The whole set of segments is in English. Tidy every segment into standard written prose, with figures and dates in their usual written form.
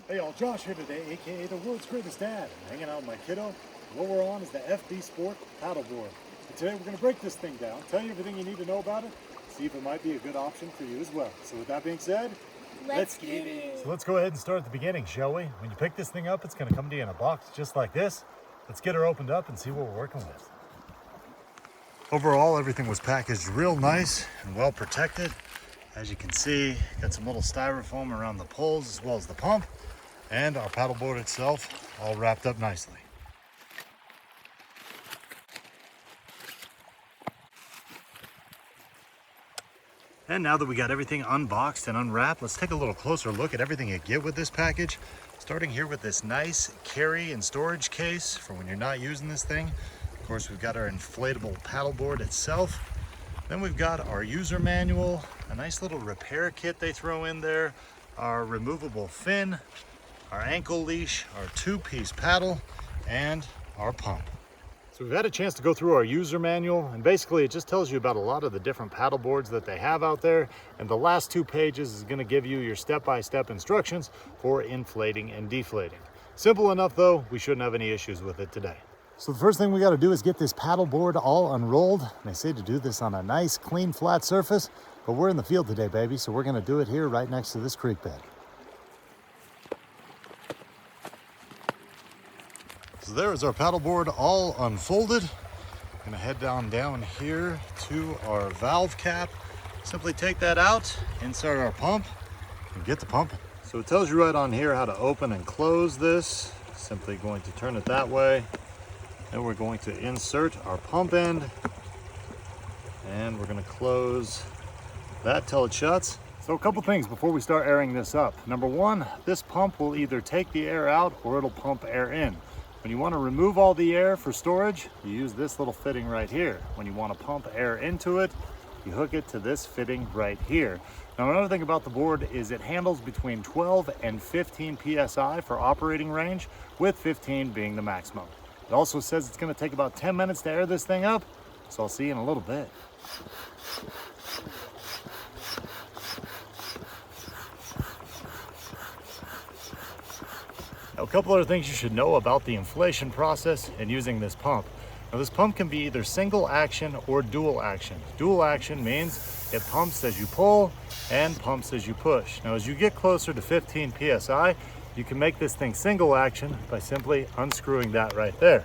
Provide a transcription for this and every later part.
Hey y'all, Josh here today, aka the world's greatest dad. I'm hanging out with my kiddo. What we're on is the FBSport paddleboard. And today we're going to break this thing down, tell you everything you need to know about it, see if it might be a good option for you as well. So with that being said, let's get it. So let's go ahead and start at the beginning, shall we? When you pick this thing up, it's going to come to you in a box just like this. Let's get her opened up and see what we're working with. Overall, everything was packaged real nice and well protected. As you can see, got some little styrofoam around the poles as well as the pump, and our paddleboard itself all wrapped up nicely. And now that we got everything unboxed and unwrapped, let's take a little closer look at everything you get with this package. Starting here with this nice carry and storage case for when you're not using this thing. Of course, we've got our inflatable paddleboard itself. Then we've got our user manual, a nice little repair kit they throw in there, our removable fin, our ankle leash, our two-piece paddle, and our pump. So we've had a chance to go through our user manual, and basically it just tells you about a lot of the different paddle boards that they have out there, and the last 2 pages is going to give you your step-by-step instructions for inflating and deflating. Simple enough though, we shouldn't have any issues with it today. So the first thing we got to do is get this paddle board all unrolled. They say to do this on a nice, clean, flat surface, but we're in the field today, baby, so we're going to do it here right next to this creek bed. So there is our paddleboard all unfolded. I'm gonna head down here to our valve cap. Simply take that out, insert our pump, and get the pumping. So it tells you right on here how to open and close this. Simply going to turn it that way. Then we're going to insert our pump end, and we're gonna close that till it shuts. So a couple things before we start airing this up. Number one, this pump will either take the air out or it'll pump air in. When you want to remove all the air for storage, you use this little fitting right here. When you want to pump air into it, you hook it to this fitting right here. Now another thing about the board is it handles between 12 and 15 PSI for operating range, with 15 being the maximum. It also says it's going to take about 10 minutes to air this thing up, so I'll see you in a little bit. Now, a couple other things you should know about the inflation process and using this pump. Now this pump can be either single action or dual action. Dual action means it pumps as you pull and pumps as you push. Now as you get closer to 15 PSI, you can make this thing single action by simply unscrewing that right there.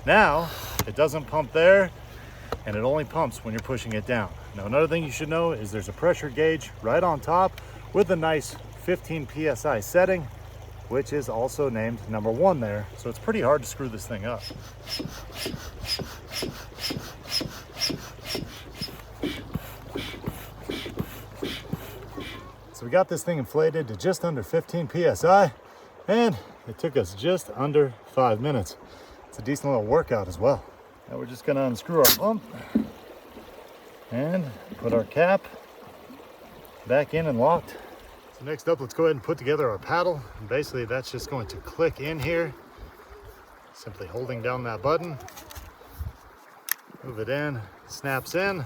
Now, it doesn't pump there, and it only pumps when you're pushing it down. Now another thing you should know is there's a pressure gauge right on top with a nice 15 PSI setting, which is also named number 1 there. So it's pretty hard to screw this thing up. So we got this thing inflated to just under 15 PSI, and it took us just under 5 minutes. It's a decent little workout as well. Now we're just gonna unscrew our pump and put our cap back in and locked. So next up, let's go ahead and put together our paddle. And basically that's just going to click in here, simply holding down that button, move it in, snaps in,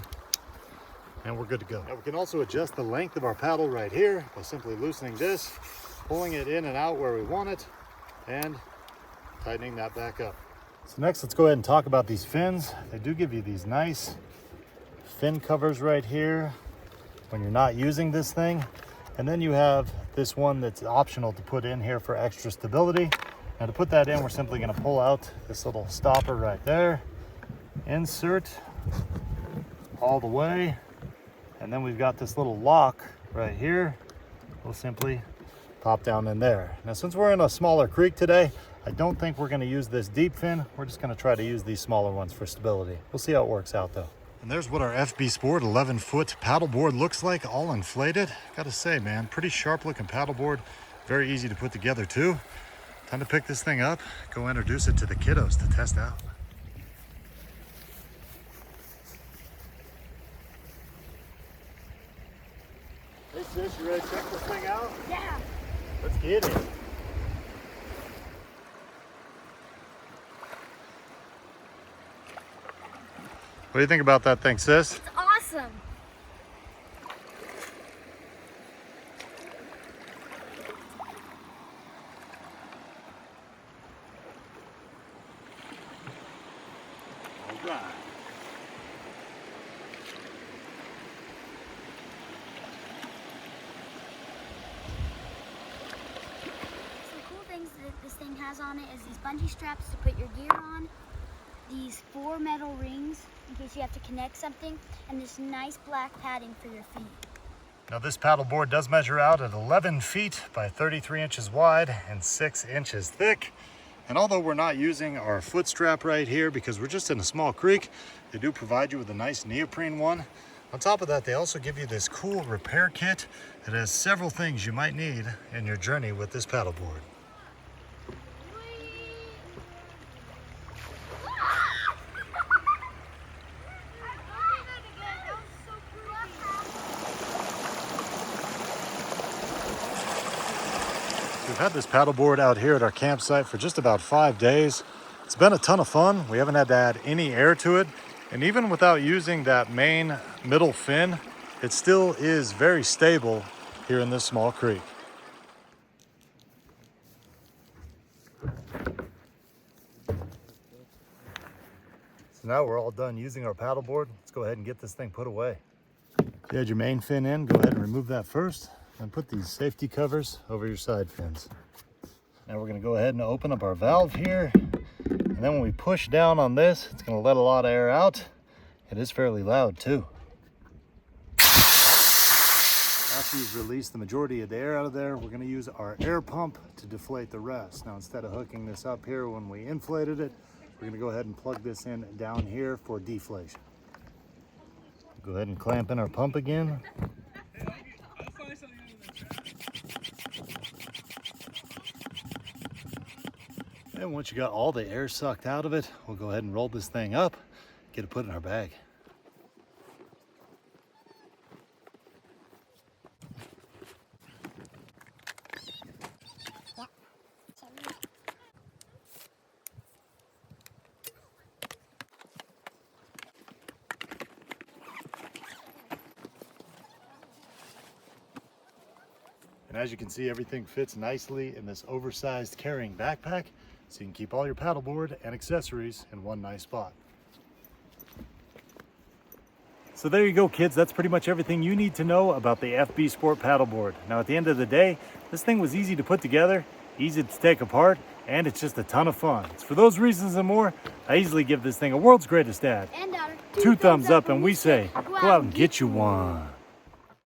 and we're good to go. Now we can also adjust the length of our paddle right here by simply loosening this, pulling it in and out where we want it, and tightening that back up. So next, let's go ahead and talk about these fins. They do give you these nice fin covers right here when you're not using this thing. And then you have this one that's optional to put in here for extra stability. Now to put that in, we're simply gonna pull out this little stopper right there, insert all the way, and then we've got this little lock right here. We'll simply pop down in there. Now since we're in a smaller creek today, I don't think we're gonna use this deep fin. We're just gonna try to use these smaller ones for stability. We'll see how it works out though. And there's what our FBSport 11-foot paddleboard looks like, all inflated. Gotta say, man, pretty sharp looking paddleboard. Very easy to put together too. Time to pick this thing up, go introduce it to the kiddos to test out. Hey sis, you ready to check this thing out? Yeah. Let's get it. What do you think about that thing, sis? It's awesome. has on it is these bungee straps to put your gear on, these 4 metal rings in case you have to connect something, and this nice black padding for your feet. Now this paddleboard does measure out at 11 feet by 33 inches wide and 6 inches thick. And although we're not using our foot strap right here because we're just in a small creek, they do provide you with a nice neoprene one. On top of that, they also give you this cool repair kit that has several things you might need in your journey with this paddleboard. We've had this paddleboard out here at our campsite for just about 5 days. It's been a ton of fun. We haven't had to add any air to it. And even without using that main middle fin, it still is very stable here in this small creek. So now we're all done using our paddleboard. Let's go ahead and get this thing put away. If you had your main fin in, go ahead and remove that first. And put these safety covers over your side fins. Now we're going to go ahead and open up our valve here. And then when we push down on this, it's going to let a lot of air out. It is fairly loud too. After you've released the majority of the air out of there, we're going to use our air pump to deflate the rest. Now instead of hooking this up here when we inflated it, we're going to go ahead and plug this in down here for deflation. Go ahead and clamp in our pump again. And once you got all the air sucked out of it, we'll go ahead and roll this thing up, get it put in our bag. And as you can see, everything fits nicely in this oversized carrying backpack, so you can keep all your paddleboard and accessories in one nice spot. So there you go, kids. That's pretty much everything you need to know about the FBSport paddleboard. Now at the end of the day, this thing was easy to put together, easy to take apart, and it's just a ton of fun. It's for those reasons and more, I easily give this thing a world's greatest dad. And daughter, 2 thumbs up, and we say, go out and get you one.